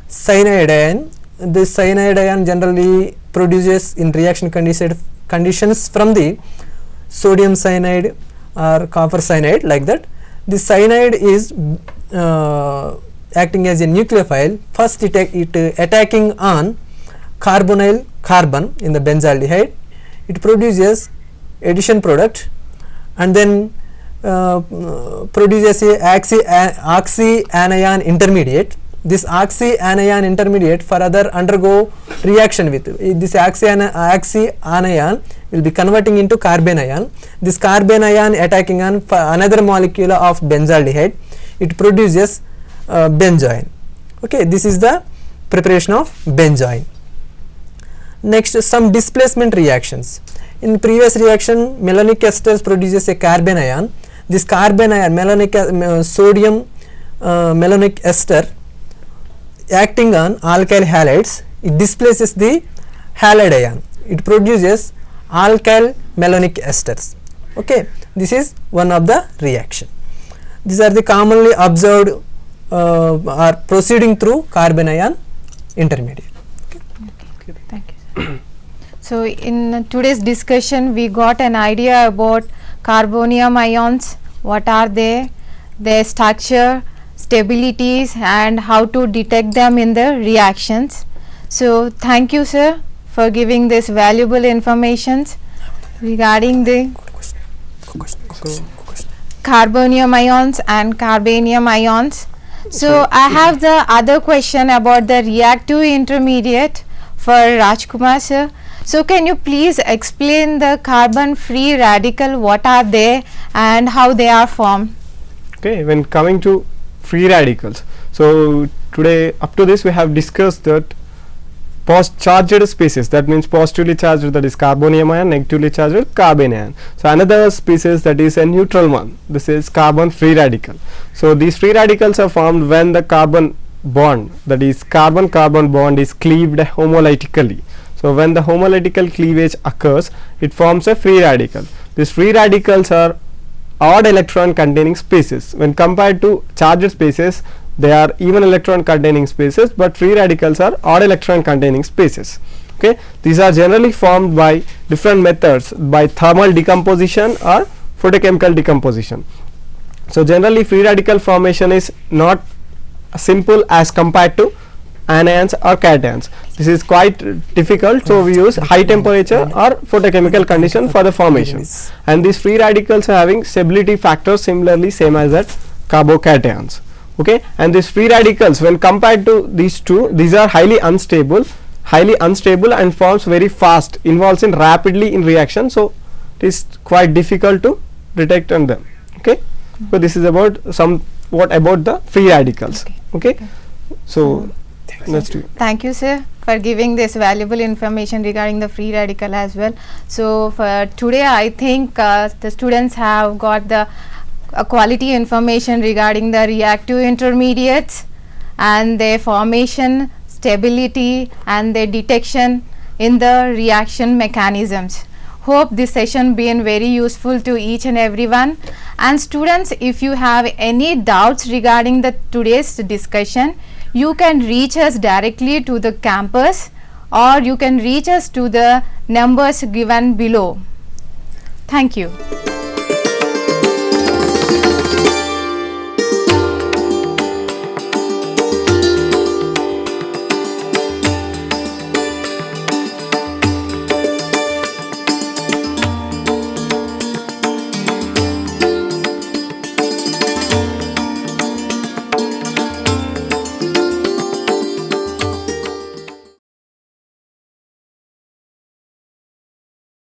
[SPEAKER 3] cyanide ion. This cyanide ion generally produces in reaction conditions from the sodium cyanide or copper cyanide, like that. This cyanide is acting as a nucleophile. First it attacking on carbonyl carbon in the benzaldehyde. It produces addition product and then produces a oxyanion intermediate. This oxyanion intermediate further undergo reaction with this oxyanion will be converting into carbon ion. This carbon ion attacking on another molecule of benzaldehyde, it produces benzoin. Okay, this is the preparation of benzoin. Next, some displacement reactions. In previous reaction, malonic esters produces a carbon ion. This carbon ion, sodium malonic ester, acting on alkyl halides, it displaces the halide ion. It produces alkyl malonic esters. Okay, this is one of the reaction. These are the commonly observed are proceeding through carbon ion intermediate.
[SPEAKER 2] Okay. Thank you, sir. So in today's discussion we got an idea about carbonium ions, what are they, their structure, stabilities and how to detect them in the reactions. So thank you, sir, for giving this valuable information regarding the carbonium ions and carbanium ions. So I have the other question about the reactive intermediate for Rajkumar, sir. So can you please explain the carbon free radical, what are they and how they are formed?
[SPEAKER 4] Okay, when coming to free radicals, so today up to this we have discussed that charged species, that means positively charged, that is carbonium ion, negatively charged carbon ion. So another species, that is a neutral one, this is carbon free radical. So these free radicals are formed when the carbon bond, that is carbon carbon bond, is cleaved homolytically. So when the homolytical cleavage occurs, it forms a free radical. These free radicals are odd electron containing species. When compared to charged species, they are even electron containing species, but free radicals are odd electron containing species. Okay, these are generally formed by different methods, by thermal decomposition or photochemical decomposition. So generally free radical formation is not simple as compared to anions or cations. This is quite difficult, so we use high temperature or photochemical condition for the formation. And these free radicals are having stability factors similarly same as that carbocations. Okay, and these free radicals, when compared to these two, these are highly unstable and forms very fast, involves in rapidly in reaction, so it is quite difficult to detect on them. Okay, so this is about what about the free radicals. Okay, so let's do it.
[SPEAKER 2] Thank you, sir, for giving this valuable information regarding the free radical as well. So for today I think the students have got the quality information regarding the reactive intermediates and their formation, stability and their detection in the reaction mechanisms. Hope this session been very useful to each and everyone. And students, if you have any doubts regarding the today's discussion, you can reach us directly to the campus or you can reach us to the numbers given below. Thank you.